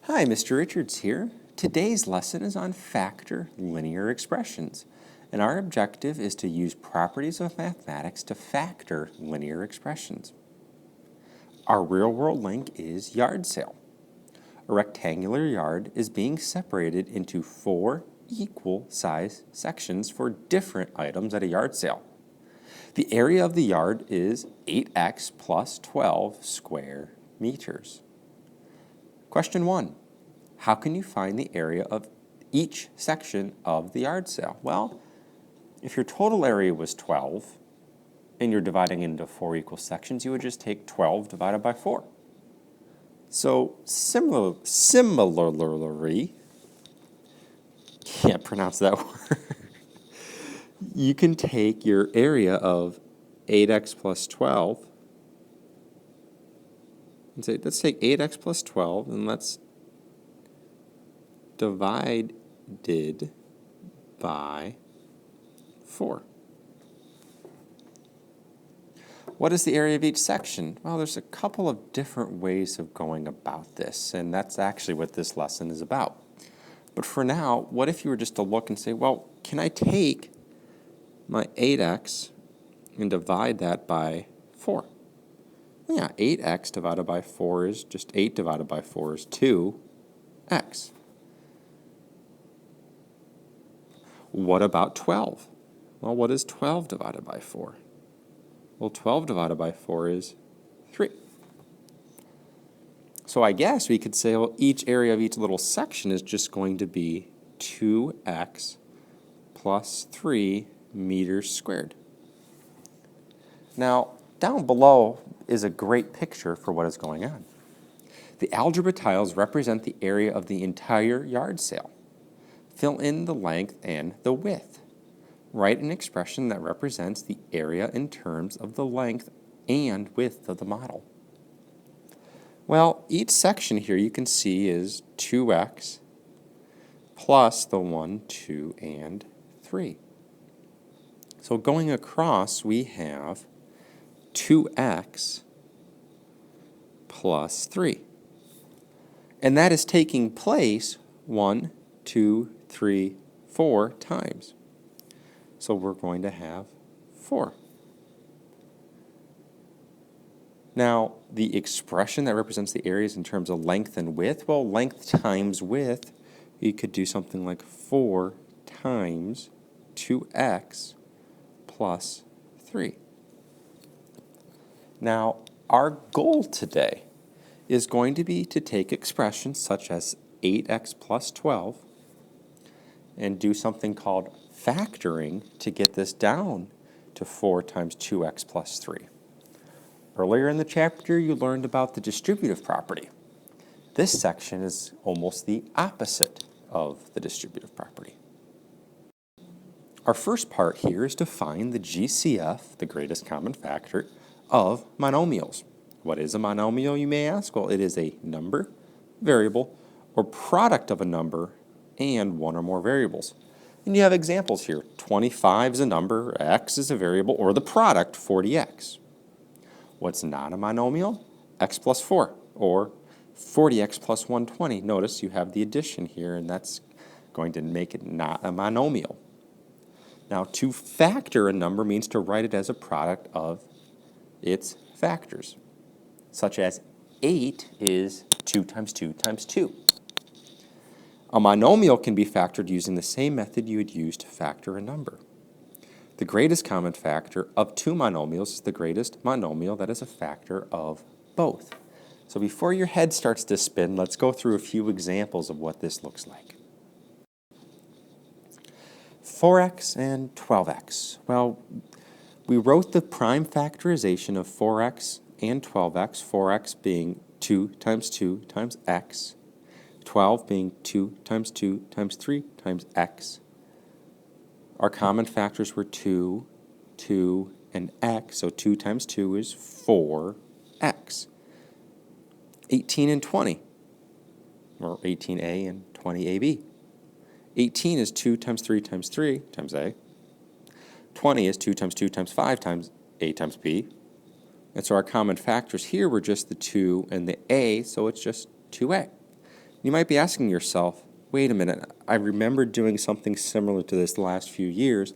Hi, Mr. Richards here. Today's lesson is on factor linear expressions, and our objective is to use properties of mathematics to factor linear expressions. Our real-world link is yard sale. A rectangular yard is being separated into 4 equal size sections for different items at a yard sale. The area of the yard is 8x plus 12 square meters. Question 1. How can you find the area of each section of the yard sale? Well, if your total area was 12 and you're dividing it into 4 equal sections, you would just take 12 divided by 4. So similarly, can't pronounce that word, you can take your area of 8x plus 12 and say, let's take 8x plus 12 and let's divide it by 4. What is the area of each section? Well, there's a couple of different ways of going about this, and that's actually what this lesson is about. But for now, what if you were just to look and say, well, can I take my 8x and divide that by 4? Well, yeah, 8x divided by 4 is just 8 divided by 4 is 2x. What about 12? Well, what is 12 divided by 4? Well, 12 divided by 4 is 3. So I guess we could say, well, each area of each little section is just going to be 2x plus 3 meters squared. Now, down below is a great picture for what is going on. The algebra tiles represent the area of the entire yard sale. Fill in the length and the width. Write an expression that represents the area in terms of the length and width of the model. Well, each section here you can see is 2x plus the 1, 2, and 3. So going across, we have 2x plus 3. And that is taking place 1, 2, 3, 4 times. So we're going to have 4. Now, the expression that represents the areas in terms of length and width, well, length times width, you could do something like 4 times 2x plus 3. Now, our goal today is going to be to take expressions such as 8x plus 12 and do something called factoring to get this down to 4 times 2x plus 3. Earlier in the chapter, you learned about the distributive property. This section is almost the opposite of the distributive property. Our first part here is to find the GCF, the greatest common factor, of monomials. What is a monomial, you may ask? Well, it is a number, variable, or product of a number and one or more variables. And you have examples here. 25 is a number, x is a variable, or the product, 40x. What's not a monomial? X plus 4, or 40x plus 120. Notice you have the addition here, and that's going to make it not a monomial. Now, to factor a number means to write it as a product of its factors, such as 8 is 2 times 2 times 2. A monomial can be factored using the same method you would use to factor a number. The greatest common factor of 2 monomials is the greatest monomial that is a factor of both. So before your head starts to spin, let's go through a few examples of what this looks like. 4x and 12x. Well, we wrote the prime factorization of 4x and 12x, 4x being 2 times x, 12 being 2 times 2 times 3 times x. Our common factors were 2, 2, and x, so 2 times 2 is 4x. 18 and 20, or 18a and 20ab. 18 is 2 times 3 times 3 times a. 20 is 2 times 2 times 5 times a times b. And so our common factors here were just the 2 and the a, so it's just 2a. You might be asking yourself, wait a minute, I remember doing something similar to this the last few years.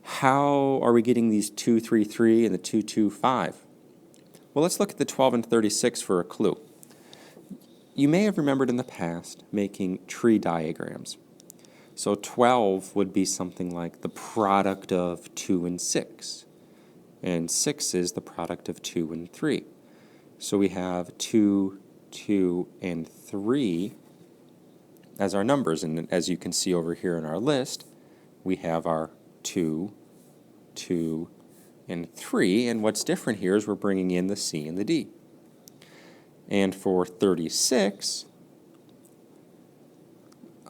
How are we getting these 2, 3, 3 and the 2, 2, 5? Well, let's look at the 12 and 36 for a clue. You may have remembered in the past making tree diagrams. So 12 would be something like the product of 2 and 6. And 6 is the product of 2 and 3. So we have 2, 2, and 3 as our numbers. And as you can see over here in our list, we have our 2, 2, and 3. And what's different here is we're bringing in the C and the D. And for 36,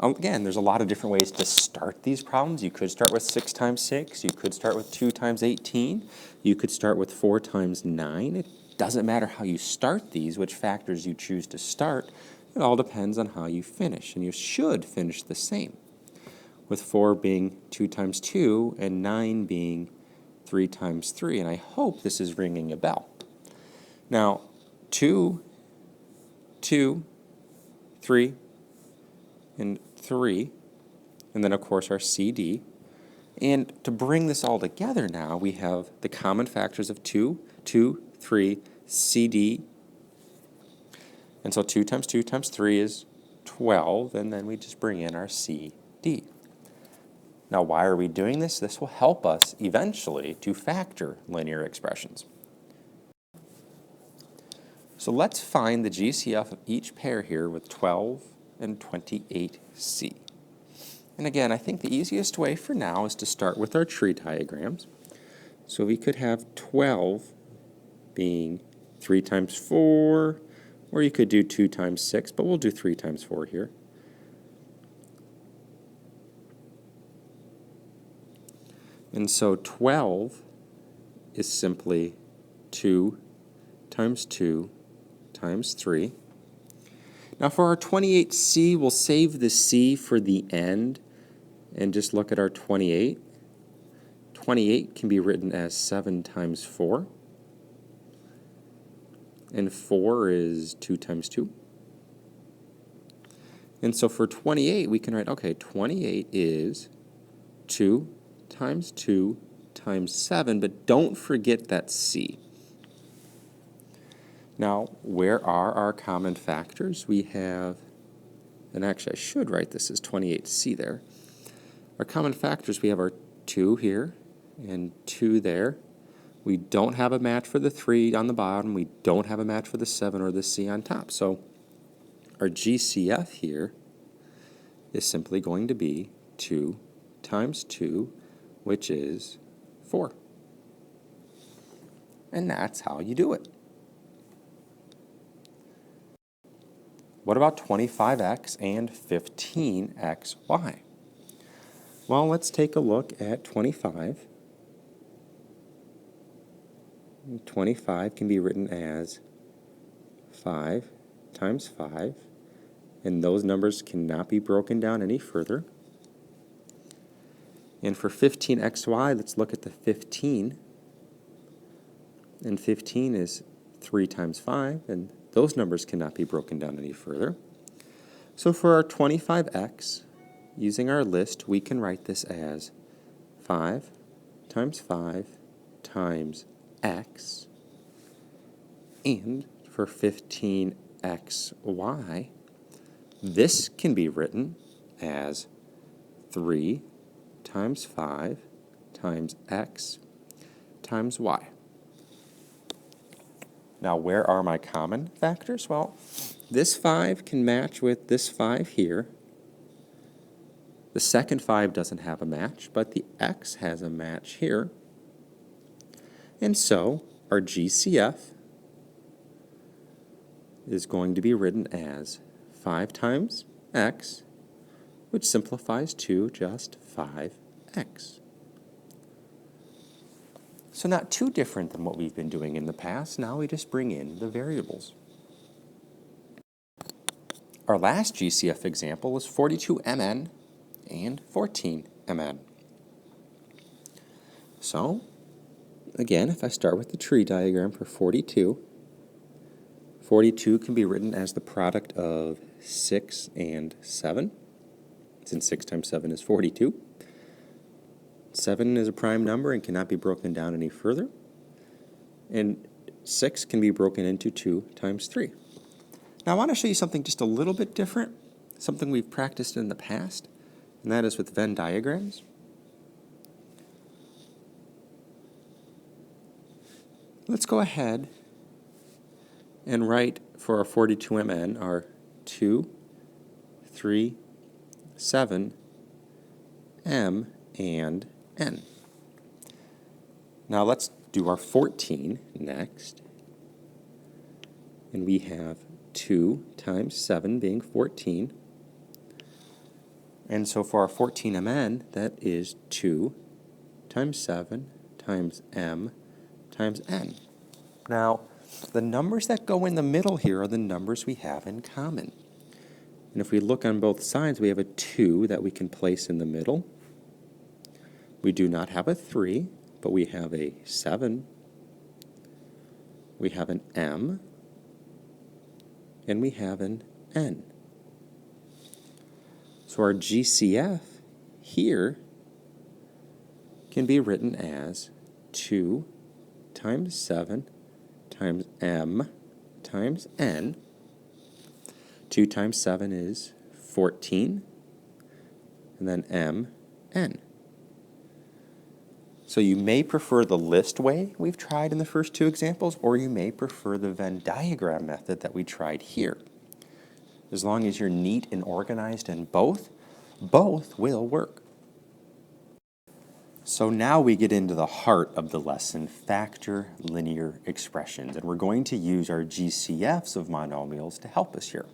again, there's a lot of different ways to start these problems. You could start with 6 times 6. You could start with 2 times 18. You could start with 4 times 9. It doesn't matter how you start these, which factors you choose to start. It all depends on how you finish, and you should finish the same, with 4 being 2 times 2 and 9 being 3 times 3. And I hope this is ringing a bell. Now, 2, 2, 3, and 3, and then of course our CD. And to bring this all together now, we have the common factors of 2, 2, 3, CD. And so 2 times 2 times 3 is 12, and then we just bring in our CD. Now, why are we doing this? This will help us eventually to factor linear expressions. So let's find the GCF of each pair here with 12 and 28C. And again, I think the easiest way for now is to start with our tree diagrams. So we could have 12 being 3 times 4, or you could do 2 times 6, but we'll do 3 times 4 here. And so 12 is simply 2 times 2 times 3. Now for our 28C, we'll save the C for the end and just look at our 28. 28 can be written as 7 times 4. And 4 is 2 times 2. And so for 28, we can write, okay, 28 is 2 times 2 times 7, but don't forget that C. Now, where are our common factors? We have, and actually I should write this as 28C there. Our common factors, we have our 2 here and 2 there. We don't have a match for the 3 on the bottom. We don't have a match for the 7 or the C on top. So our GCF here is simply going to be 2 times 2, which is 4. And that's how you do it. What about 25x and 15xy? Well, let's take a look at 25. 25 can be written as 5 times 5, and those numbers cannot be broken down any further. And for 15xy, let's look at the 15. And 15 is 3 times 5, and those numbers cannot be broken down any further. So for our 25x, using our list, we can write this as 5 times 5 times x. And for 15xy, this can be written as 3 times 5 times x times y. Now, where are my common factors? Well, this 5 can match with this 5 here. The second 5 doesn't have a match, but the x has a match here. And so, our GCF is going to be written as 5 times x, which simplifies to just 5x. So not too different than what we've been doing in the past. Now we just bring in the variables. Our last GCF example was 42mn and 14mn. So, again, if I start with the tree diagram for 42, 42 can be written as the product of 6 and 7, since 6 times 7 is 42. 7 is a prime number and cannot be broken down any further. And 6 can be broken into 2 times 3. Now I want to show you something just a little bit different, something we've practiced in the past, and that is with Venn diagrams. Let's go ahead and write for our 42mn our 2, 3, 7, m, and n. Now let's do our 14 next. And we have 2 times 7 being 14. And so for our 14mn, that is 2 times 7 times m times n. Now, the numbers that go in the middle here are the numbers we have in common. And if we look on both sides, we have a 2 that we can place in the middle. We do not have a 3, but we have a 7. We have an m, and we have an n. So our GCF here can be written as 2 times 7 times m times n. 2 times 7 is 14, and then m, n. So you may prefer the list way we've tried in the first two examples, or you may prefer the Venn diagram method that we tried here. As long as you're neat and organized in both will work. So now we get into the heart of the lesson, factor linear expressions, and we're going to use our GCFs of monomials to help us here.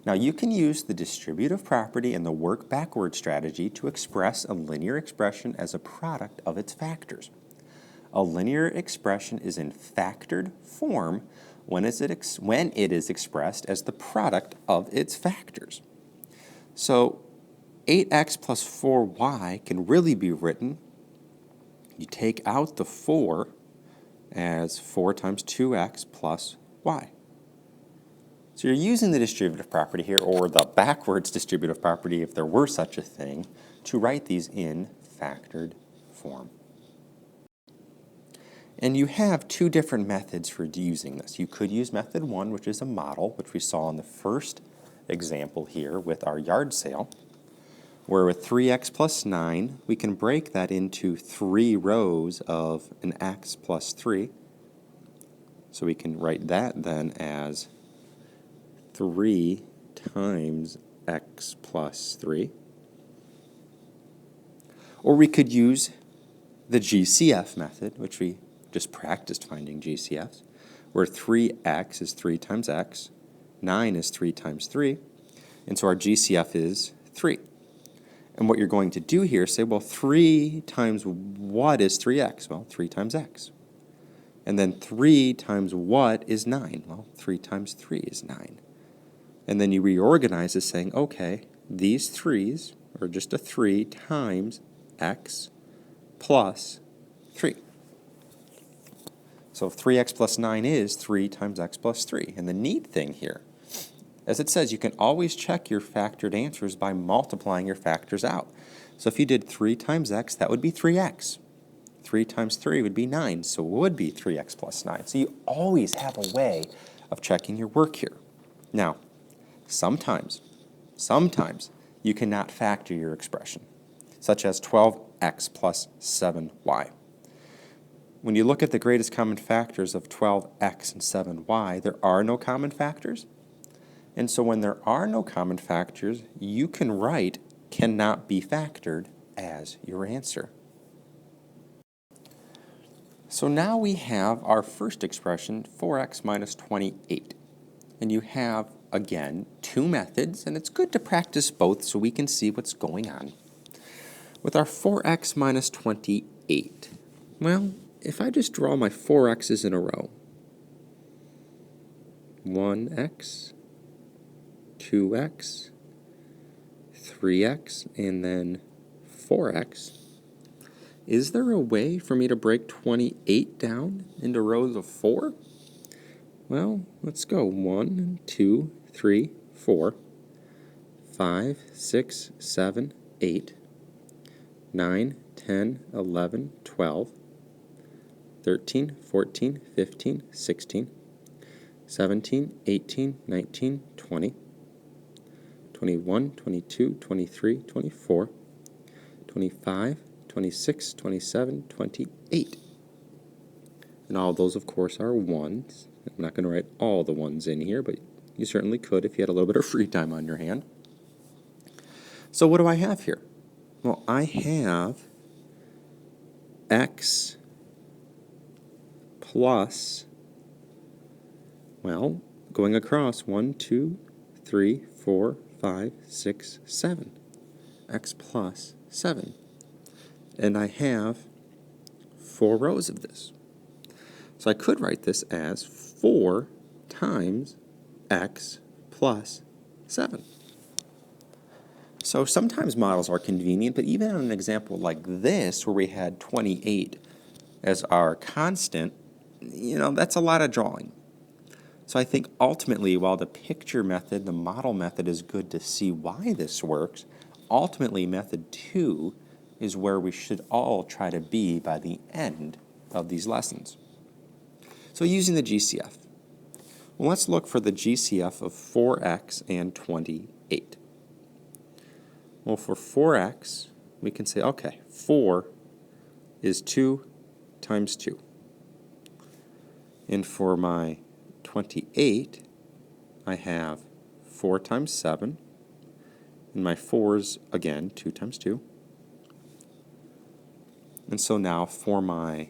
Now you can use the distributive property and the work backward strategy to express a linear expression as a product of its factors. A linear expression is in factored form when it is expressed as the product of its factors. So 8x plus 4y can really be written, you take out the 4 as 4 times 2x plus y. So you're using the distributive property here, or the backwards distributive property if there were such a thing, to write these in factored form. And you have two different methods for using this. You could use method 1, which is a model, which we saw in the first example here with our yard sale, where with 3x plus 9, we can break that into 3 rows of an x plus 3. So we can write that then as 3 times x plus 3. Or we could use the GCF method, which we just practiced finding GCFs, where 3x is 3 times x, 9 is 3 times 3, and so our GCF is 3. And what you're going to do here is say, well, 3 times what is 3x? Well, 3 times x. And then 3 times what is 9? Well, 3 times 3 is 9. And then you reorganize this saying, okay, these 3's are just a 3 times x plus 3. So 3x plus 9 is 3 times x plus 3. And the neat thing here, as it says, you can always check your factored answers by multiplying your factors out. So if you did 3 times x, that would be 3x. 3 times 3 would be 9, so it would be 3x plus 9. So you always have a way of checking your work here. Now, sometimes you cannot factor your expression, such as 12x plus 7y. When you look at the greatest common factors of 12x and 7y, there are no common factors. And so when there are no common factors, you can write cannot be factored as your answer. So now we have our first expression, 4x minus 28. And you have, again, two methods, and it's good to practice both so we can see what's going on. With our 4x minus 28, well, if I just draw my 4x's in a row, 1x, 2x, 3x, and then 4x, is there a way for me to break 28 down into rows of 4? Well, let's go. 1, 2, 3, 4, 5, 6, 7, 8, 9, 10, 11, 12, 13, 14, 15, 16, 17, 18, 19, 20, 21, 22, 23, 24, 25, 26, 27, 28. And all those, of course, are ones. I'm not going to write all the ones in here, but you certainly could if you had a little bit of free time on your hand. So what do I have here? Well, I have x plus, well, going across 1, 2, 3, 4, 5, 6, 7. X plus 7. And I have 4 rows of this. So I could write this as 4 times x plus 7. So sometimes models are convenient, but even on an example like this, where we had 28 as our constant, that's a lot of drawing. So I think ultimately, while the picture method, the model method, is good to see why this works, ultimately method 2 is where we should all try to be by the end of these lessons. So using the GCF. Well, let's look for the GCF of 4x and 28. Well, for 4x, we can say, okay, 4 is 2 times 2. And for my 28, I have 4 times 7. And my 4's, again, 2 times 2. And so now for my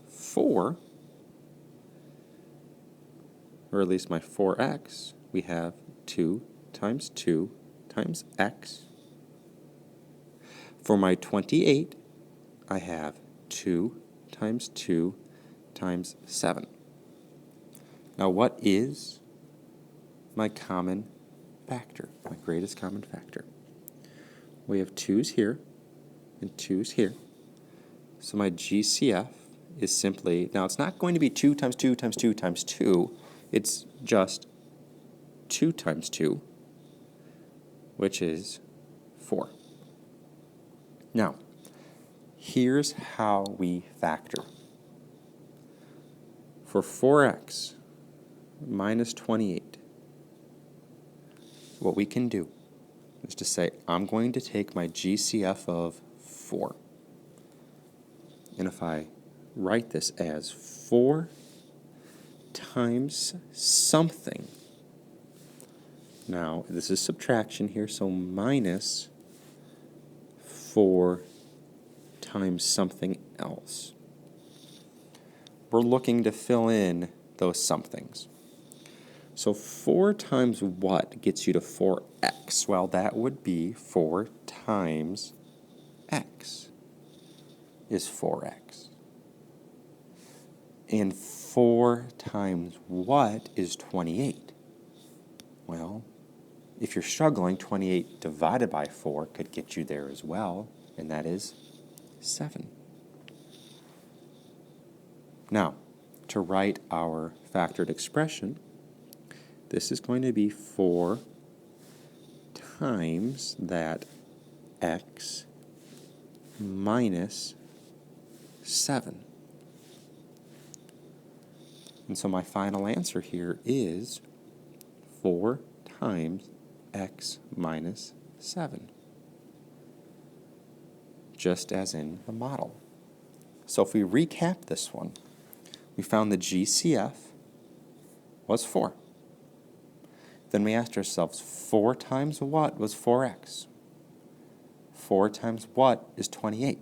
4, or at least my 4x, we have 2 times 2 times x. For my 28, I have 2 times 2 times 7. Now what is my common factor, my greatest common factor? We have 2's here and 2's here. So my GCF is simply, now it's not going to be 2 times 2 times 2 times 2. It's just 2 times 2, which is 4. Now, here's how we factor. For 4x minus 28, what we can do is to say, I'm going to take my GCF of 4. And if I write this as 4 times something, now this is subtraction here, so minus 4 times something else. We're looking to fill in those somethings. So 4 times what gets you to 4x? Well, that would be 4 times x is 4x. And 4 times what is 28? Well, if you're struggling, 28 divided by 4 could get you there as well, and that is 7. Now, to write our factored expression, this is going to be 4 times that x minus 7. And so my final answer here is 4 times x minus 7, just as in the model. So if we recap this one, we found the GCF was 4. Then we asked ourselves, 4 times what was 4x? 4 times what is 28?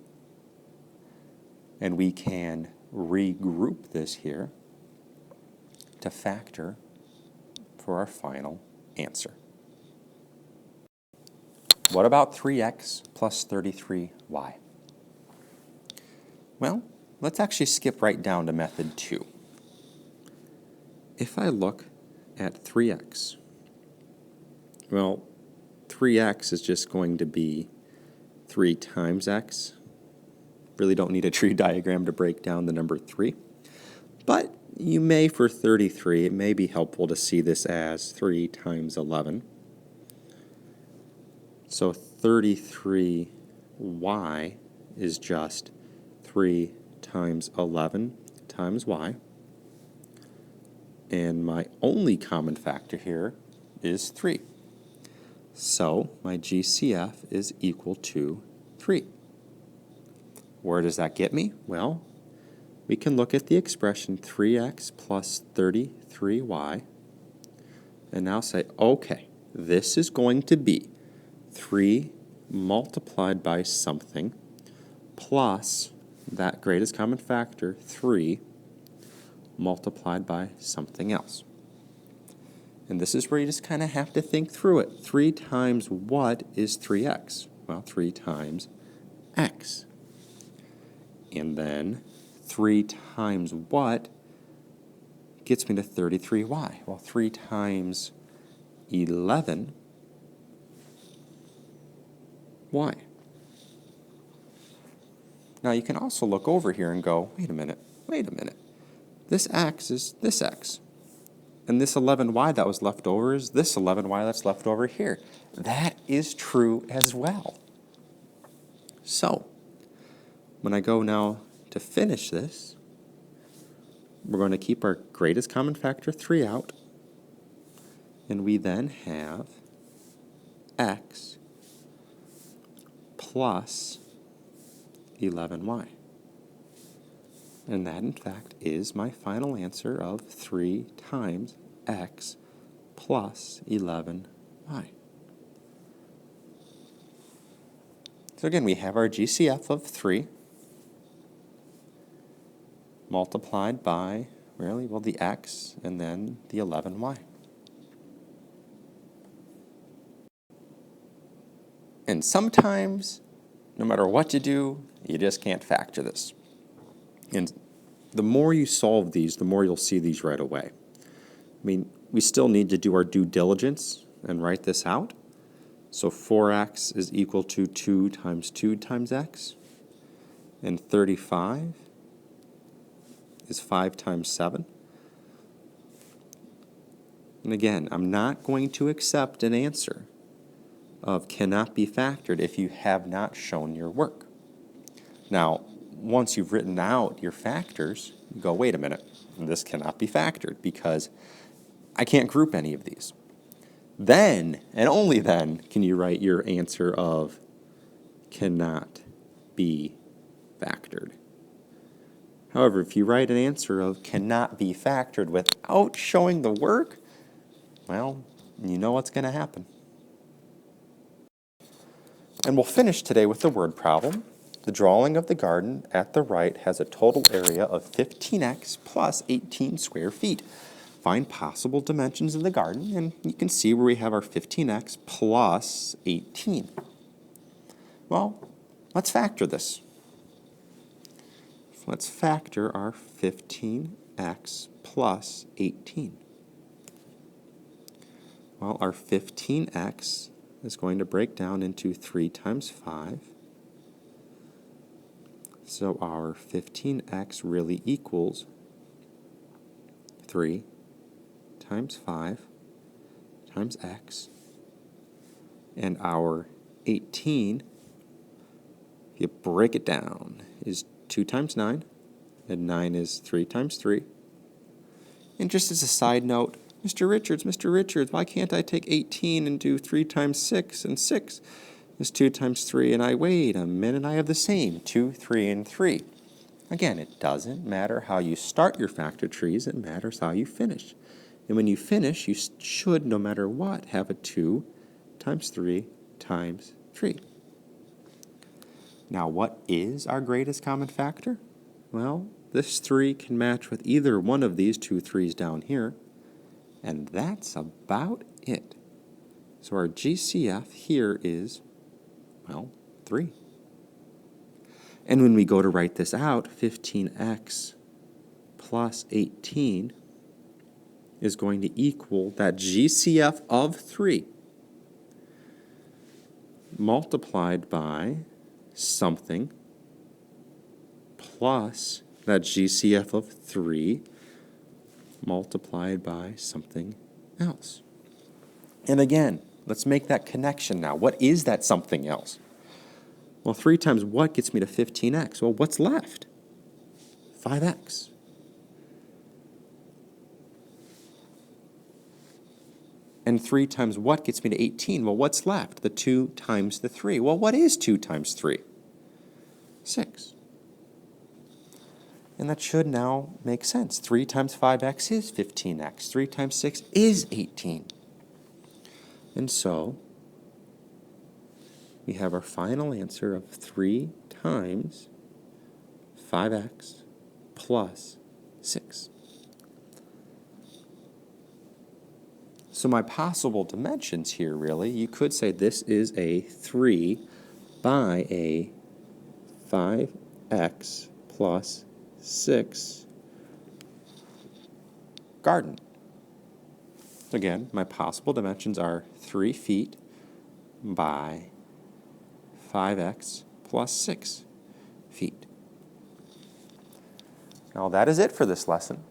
And we can regroup this here to factor for our final answer. What about 3x plus 33y? Well, let's actually skip right down to method 2. If I look at 3x, well, 3x is just going to be 3 times x. Really don't need a tree diagram to break down the number 3. But you may, for 33, it may be helpful to see this as 3 times 11. So 33y is just 3 times 11 times y. And my only common factor here is 3. So my GCF is equal to 3. Where does that get me? Well, we can look at the expression 3x plus 33y and now say, okay, this is going to be 3 multiplied by something plus that greatest common factor, 3, multiplied by something else. And this is where you just kind of have to think through it. 3 times what is 3x? Well, 3 times x. And then 3 times what gets me to 33y? Well, 3 times 11y. Now you can also look over here and go, wait a minute. This x is this x. And this 11y that was left over is this 11y that's left over here. That is true as well. So, when I go now to finish this, we're going to keep our greatest common factor 3 out, and we then have x plus 11y. And that, in fact, is my final answer of 3 times x plus 11y. So again, we have our GCF of 3 multiplied by, really, well, the x and then the 11y. And sometimes, no matter what you do, you just can't factor this. And the more you solve these, the more you'll see these right away. I mean, we still need to do our due diligence and write this out. So 4x is equal to 2 times x. And 35 is 5 times 7. And again, I'm not going to accept an answer of cannot be factored if you have not shown your work. Now, once you've written out your factors, you go, wait a minute, this cannot be factored because I can't group any of these. Then, and only then, can you write your answer of cannot be factored. However, if you write an answer of cannot be factored without showing the work, well, you know what's going to happen. And we'll finish today with the word problem. The drawing of the garden at the right has a total area of 15x plus 18 square feet. Find possible dimensions of the garden, and you can see where we have our 15x plus 18. Well, let's factor this. Let's factor our 15x plus 18. Well, our 15x is going to break down into 3 times 5. So our 15x really equals 3 times 5 times x. And our 18, if you break it down, is 2 times 9. And 9 is 3 times 3. And just as a side note, Mr. Richards, why can't I take 18 and do 3 times 6? And 6 is 2 times 3. And wait a minute, I have the same, 2, 3, and 3. Again, it doesn't matter how you start your factor trees, it matters how you finish. And when you finish, you should, no matter what, have a 2 times 3 times 3. Now, what is our greatest common factor? Well, this 3 can match with either one of these 2 3's down here, and that's about it. So our GCF here is, well, 3. And when we go to write this out, 15x plus 18 is going to equal that GCF of 3 multiplied by something plus that GCF of 3 multiplied by something else. And again, Let's make that connection now. What is that something else? Well, 3 times what gets me to 15x? Well, what's left? 5x. And 3 times what gets me to 18? Well, what's left? The 2 times the 3. Well, what is 2 times 3? 6. And that should now make sense. 3 times 5x is 15x. 3 times 6 is 18. And so we have our final answer of 3 times 5x plus 6. So my possible dimensions here, really, you could say this is a 3 by a 5x plus 6 garden. Again, my possible dimensions are 3 feet by 5x plus 6 feet. Now that is it for this lesson.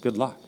Good luck.